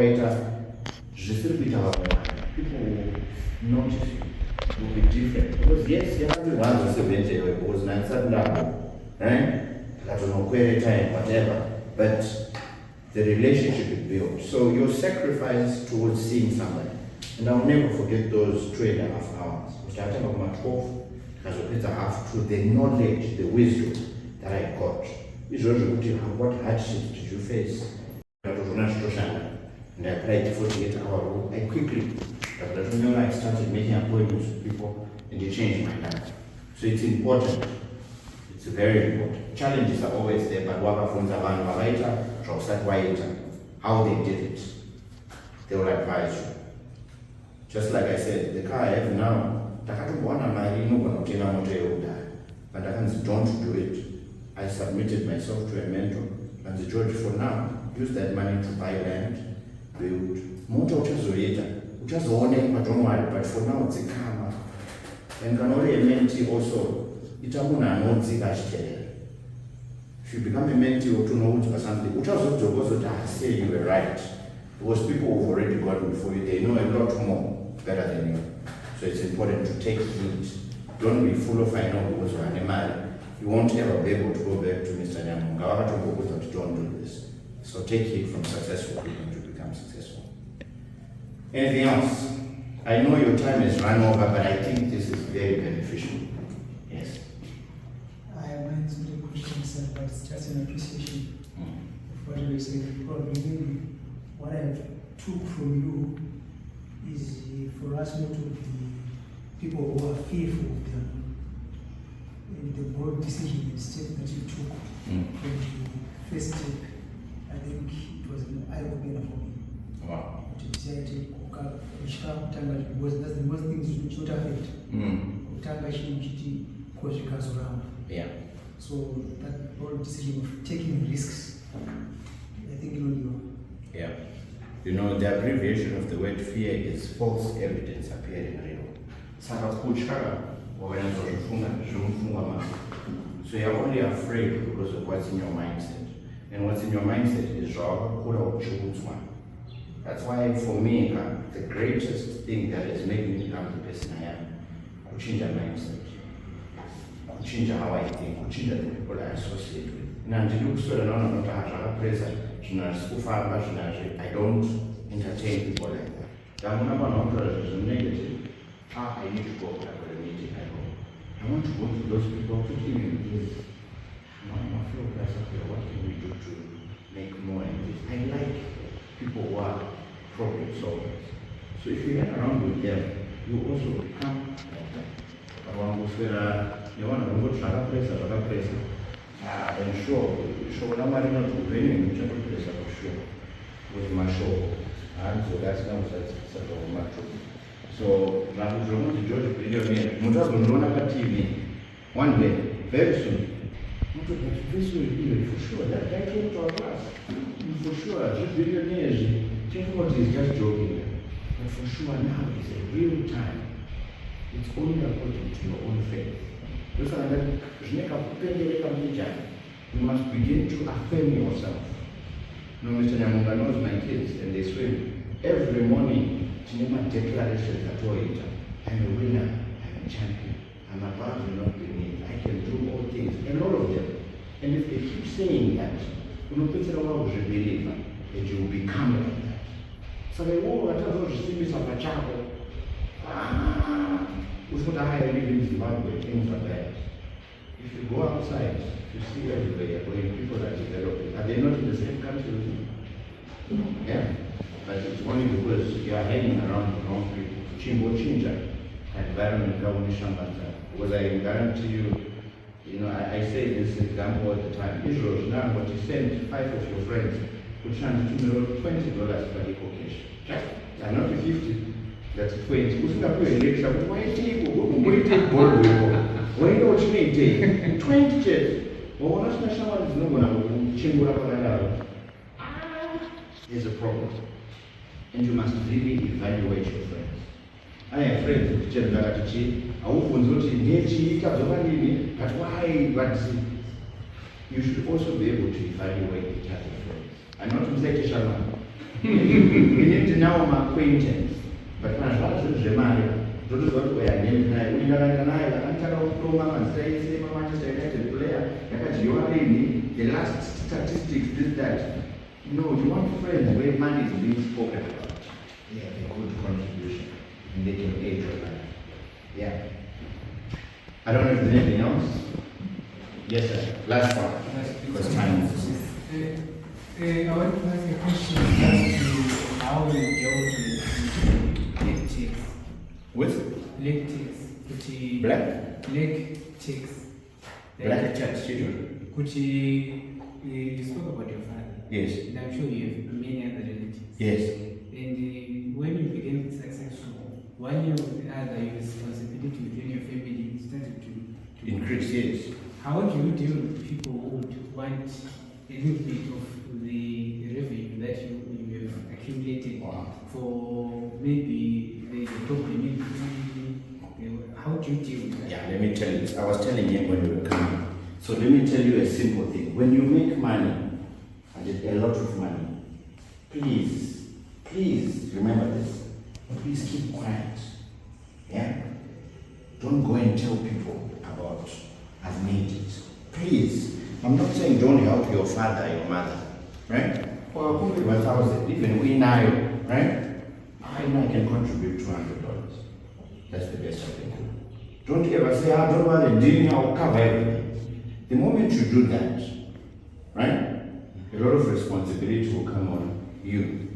people will notice you. It will be different. Because yes, you have to run the 70 because right? I don't know where time, whatever. But the relationship is built. So your sacrifice towards seeing somebody. And I'll never forget those 2.5 hours. Starting from my 12, as a half to the knowledge, the wisdom that I got izvozvo kuti what hardships did you face? And I applied the 48-hour rule. I quickly, I started making appointments with people and it changed my life. So it's important. It's very important. Challenges are always there, but how they did it, they will advise you. Just like I said, the car I have now, but don't do it. I submitted myself to a mentor, and the George for now, use that money to buy land, build. Motor just own it, but don't worry, but for now it's a car. And can only a mentee also, it's a one if you become a mentee or to know or something, which also say you were right. Because people who've already gotten before you, they know a lot more better than you. So it's important to take heed. Don't be full of I know because you're an animal. You won't ever be able to go back to Mr. Nyamunga. Don't do this. So take heed from successful people to become successful. Anything else? I know your time is run over, but I think this is very beneficial. Yes. I have many questions, but it's just an appreciation of what you said. Probably maybe what I took from you is for us not to be people who are fearful of the bold decision and step that you took from the first step. I think it was an eye-opener for me. Wow. To decide because that's the most things which would affect. Yeah. So that bold decision of taking risks, I think it will be. Yeah. You know, the abbreviation of the word fear is false evidence appearing real. So you're only afraid because of what's in your mindset. And what's in your mindset is wrong. That's why for me, the greatest thing that has made me become the person I am, to change my mindset, to change how I think, to change the people I associate with. I don't entertain people like that. Negative. I need to go to a meeting. I want to go to those people to give me this. What can we do to make more of this? I like people who are problem solvers. So if you hang around with them, you also become like that. You want to go to another place. And sure, nobody not to bring in which place for sure. With my show. And so that's not such a matter. So now the George Billionaire, TV. One day, very soon. This will be for sure. That guy came to our class. For sure, just billionaires. What is just joking. But for sure now is a real time. It's only according to your own faith. You must begin to affirm yourself. No, Mr. Nyamunga knows my kids and they swim. Every morning, Chinema declarations at Toyota. I'm a winner, I'm a champion, I'm above and not beneath, I can do all things, and all of them. And if they keep saying that, you know, Peter will believe that you will become like that. So they won't see me some chapel. Who's going to hire live in Zimbabwe? Things like that. If you go outside, you see everywhere where people are developing. Are they not in the same country with you? Yeah. But it's only because you are hanging around the wrong people. Chimbo Chinja, environment, because I guarantee you, you know, I say this example all the time. Israel, now, but you send 5 of your friends to charge $20 per day cash. And not 50. That's 20. Who's going to pay a lecture? Why take board? Why don't you take 20 jets? Well, not someone is not going to change. There's a problem. And you must really evaluate your friends. I have friends who tell me that but why? But you should also be able to evaluate each other's friends. I'm not to say Sharma. We need to know my acquaintance. But when I was in Germany, those are what we are named. We are an island. I'm going to say, Manchester United player. Because you are in the last statistics did that. No, you want friends where money is being spoken about. They have a good contribution and they can aid your life. Yeah. I don't know if there's anything else. Yes, sir. Last one. Because time is. I want to ask a question as to how you deal with leg chicks. With Leg chicks. Kuchi black leg chicks. children. Kuchi, you spoke about your father. Yes. And I'm sure you have many other relatives. Yes. And when you became successful, one year or the other, your responsibility within your family started to Increase, yes. How do you deal with people who would want a little bit of the revenue that you have accumulated for maybe the problem in the family? How do you deal with that? Yeah, let me tell you this. I was telling him when we were coming. So let me tell you a simple thing. When you make money, and a lot of money, please remember this. Please keep quiet. Yeah? Don't go and tell people about I've made it. Please. I'm not saying don't help your father, your mother. Right? Or I'll give you 1,000. Even we now, right? I know I can contribute $200. That's the best I can do. Don't ever say, don't worry, dinner, I'll cover everything. The moment you do that, right? A lot of responsibility will come on you.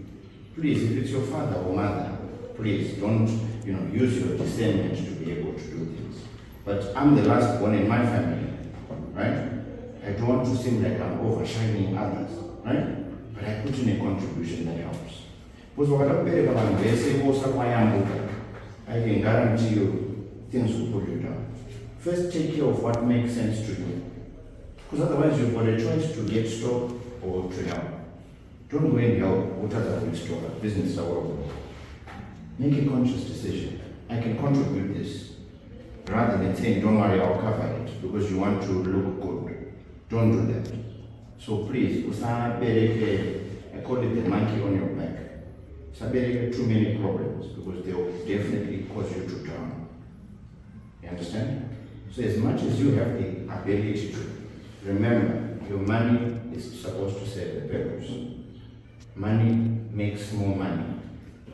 Please, if it's your father or mother, please don't, use your discernment to be able to do things. But I'm the last one in my family, right? I don't want to seem like I'm overshining others, right? But I put in a contribution that helps. Because I can guarantee you things will pull you down. First, take care of what makes sense to you. Because otherwise you've got a choice to get stock or to help. Don't go and help what other will store, business or make a conscious decision. I can contribute this. Rather than saying, don't worry, I'll cover it, because you want to look good. Don't do that. So please, I call it the monkey on your back. Too many problems, because they will definitely cause you to drown. You understand? So as much as you have the ability to, remember, your money is supposed to serve a purpose. Money makes more money,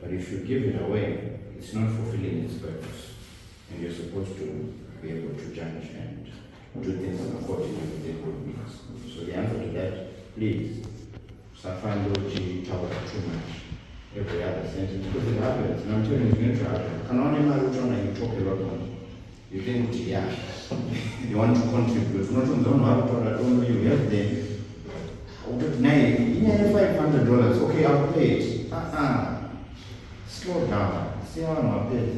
but if you give it away, it's not fulfilling its purpose. And you're supposed to be able to judge and do things according to the good means. So the answer to that, please, Safando talk too much. Every other sentence, because it happens, and I'm telling you, it's going to happen. Can only matter you talk a lot more. You think, yeah, you want to contribute. Not on the I don't know you have them. $500, okay, I'll pay it. Slow down. See how I'm paid.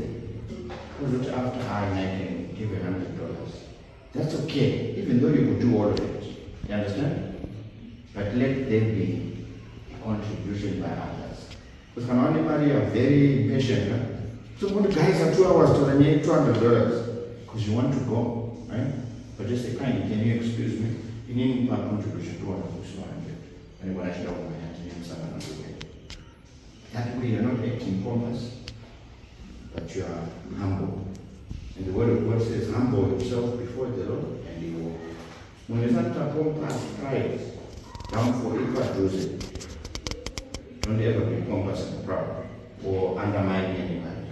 Put it after I can give $100. That's okay, even though you could do all of it. You understand? But let there be a contribution by others. Because can only marry are very impatient. Huh? So when the guys are 2 hours to me $200 because you want to go, right? But just say, can you excuse me? You need my contribution to $200. And when I should open my hands and you someone else will pay. That way you're not acting pompous, but you are humble. And the word of God says, humble himself before the Lord, and he will. When it's not pompous, pride, down for equal. Don't ever be pompous and proud or undermine anybody.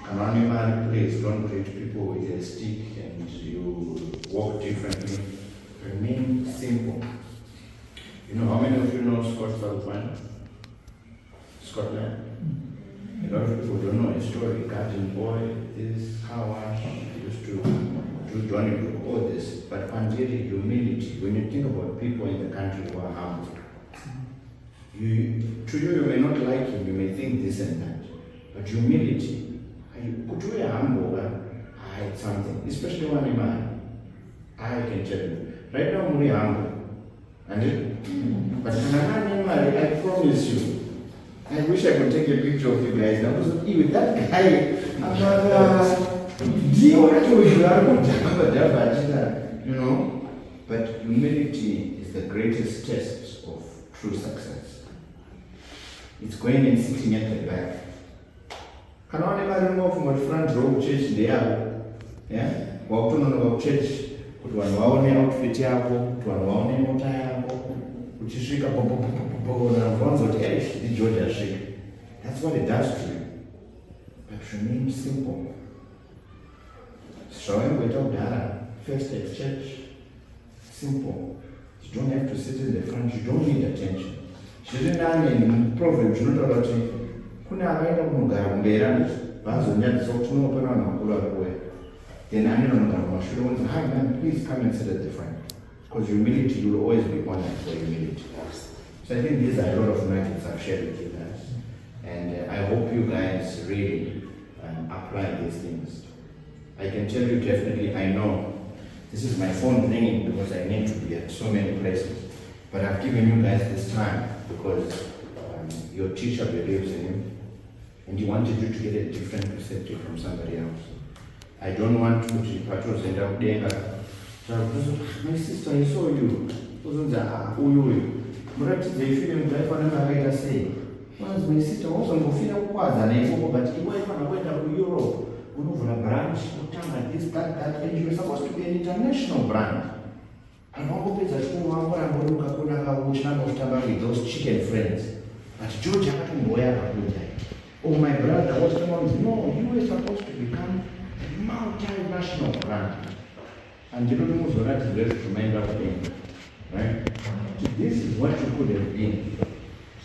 And anybody, please don't treat people with a stick and you walk differently. Remain simple. You know how many of you know Scott Southwind? Scotland? A lot of people don't know his story. Garden boy, this, car wash, used to do Johnny, all this. But Pandiri, humility, when you think about people in the country who are humble, to you, you may not like him, you may think this and that. But humility, could you be humble? It's something, especially when I'm man. I can tell you. Right now, I'm really humble. But I promise you, I wish I could take a picture of you guys. Now, with that guy, but humility is the greatest test of true success. It's going and sitting at the back. Can I never remove from my front row church there? Yeah? Walk to know church. Kuti vanhu vaone outfit yako, kuti vanhu vaone mota yako, uchisvika vanzoti the George asvika. That's what it does to you. But remain simple. Zvawemboita kudhara, first exchange, simple. You don't have to sit in the front, you don't need attention. Zviri nani muproverbs zvinotaura kuti kune akaenda kunogara kumberi vazonyadzisa kuti unopera vanhu vakuru vari kuuya. Then ane vanogara kumashure unzi, hi man, please come and sit at the front. Because humility, you will always be honored for humility. So I think these are a lot of nuggets I've shared with you guys. And I hope you guys really apply these things. I can tell you definitely, I know this is my phone ringing because I need to be at so many places. But I've given you guys this time because your teacher believes in you and he wanted you to get a different perspective from somebody else. I don't want to be patrols and out there. My sister, I saw you. Muratidze ifile mukaifanana akaita sei. Once my sister wasongofira kukwadzana ikoko, but iwaifana kuenda kuEurope unovhura branch kutanga this that and you're supposed to be an international brand. And wangopedza chikoro wangoramba uri mukakunaka uchinanga kutamba with those chicken friends. But George akatomboya akakuja. Oh my brother, what's going on? No, you were supposed to become a multinational brand. And you don't know what to remain up in. Right? So this is what you could have been.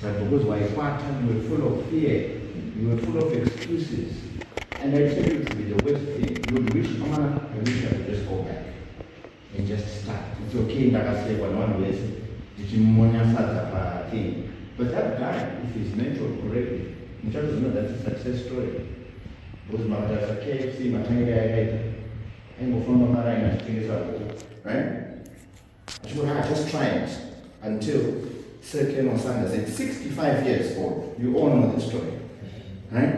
So because why part time you were full of fear, you were full of excuses. And I tell you to be the worst thing, you would wish, Mama, I wish I could just go back and just start. It's okay, like I say, one way, thing. But that guy, if he's mentored correctly, in terms of that's a success story. Because my dad's a KFC, my guy, and go from my right? I just try it until Sir Ken Sanders said 65 years old. You all know the story. Right?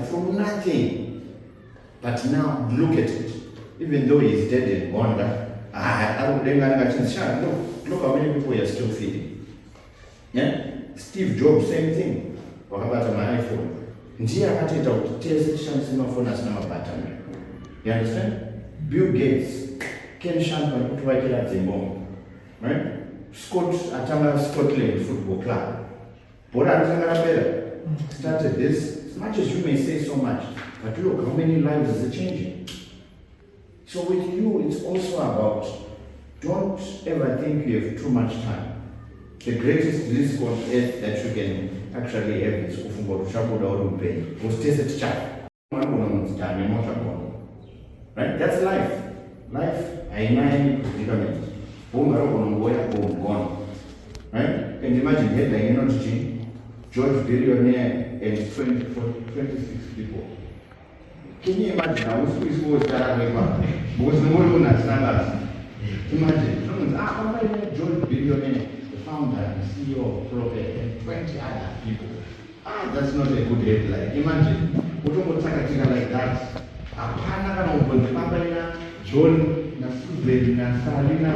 From nothing. But now look at it. Even though he's dead and gone, look how many people are still feeding. Yeah? Steve Jobs, same thing. What about my iPhone? You understand? Bill Gates, Ken Shampan, Utwaikila Zimbabwe, right? Scotland Football Club. Bora started this, as much as you may say so much, but look how many lives is it changing. So with you, it's also about, don't ever think you have too much time. The greatest risk on earth that you can actually have is kufunga kushabuda uri upenyu. Usitese chako. Right? That's life. Life, haina any predicament. Gone. Right? And imagine headline, you know, George billionaire and 26 people. Can you imagine how this was that way back? Because the world was not imagine, George billionaire, the founder, the CEO of Prophet, and 20 other people. That's not a good headline. Imagine, like that. John, Salina,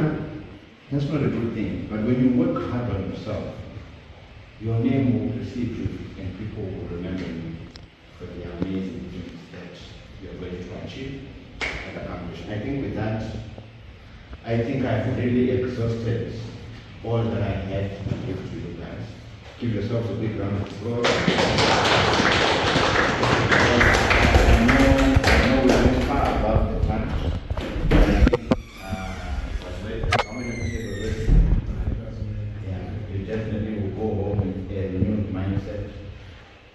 that's not a good thing. But when you work hard on yourself, your name will precede you and people will remember you for the amazing things that you're going to achieve and accomplish. I think with that, I think I've really exhausted all that I had to give to you guys. Give yourselves a big round of applause. I know we went far above the time. Definitely will go home with a renewed mindset.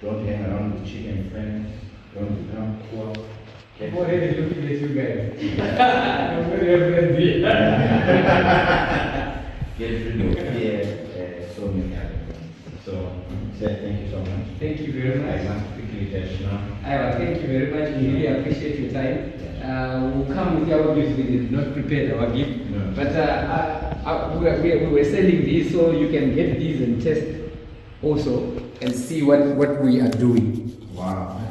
Don't hang around with chicken friends. Don't become poor. Go ahead and look at you guys. I'm very friendly. Get rid of fear, so many other things. So, thank you so much. Thank you very much. I must quickly dash now. Thank you very much. We really appreciate your time. We'll come with our gift. We did not prepare our gift. No. But we were selling these so you can get these and test also and see what we are doing. Wow.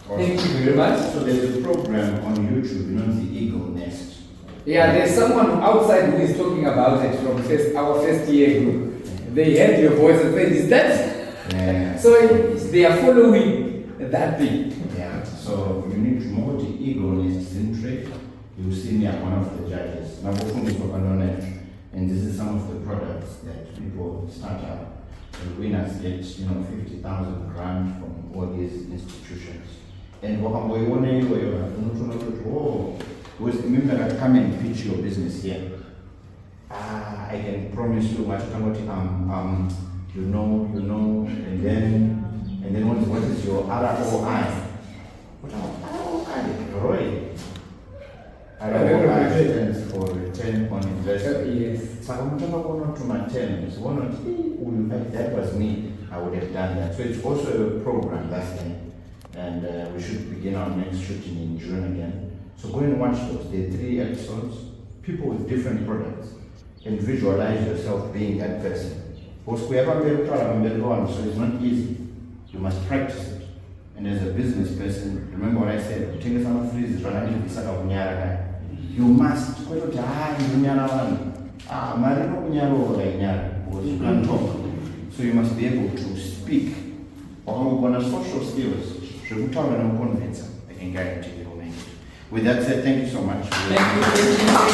Thank you very much. So there's a program on YouTube known the Eagle Nest. Yeah, there's someone outside who is talking about it from our first year group. They heard your voice and said, is that? Yeah. So they are following that thing. Yeah. So you need to know the Eagle Nest in trade. You will see me as one of the judges. And this is some of the products that people start up. The winners get, 50,000 grant from all these institutions. And Because remember that come and pitch your business here. I can promise you what you know, and then what is your ROI? What ROI? ROI. ROI stands for return on investment. Yes. So I'm talking about to my terms. That was me. I would have done that. So it's also a program last time, and we should begin our next shooting in June again. So go and watch those. There are 3 episodes. People with different products, and visualize yourself being that person. So it's not easy. You must practice it. And as a business person, remember what I said. You must. Because you can't talk. So you must be able to speak. On social skills, I can guarantee you will make it. With that said, thank you so much. Thank you very much.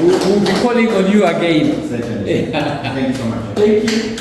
We'll be calling on you again. Certainly. Thank you so much. Thank you.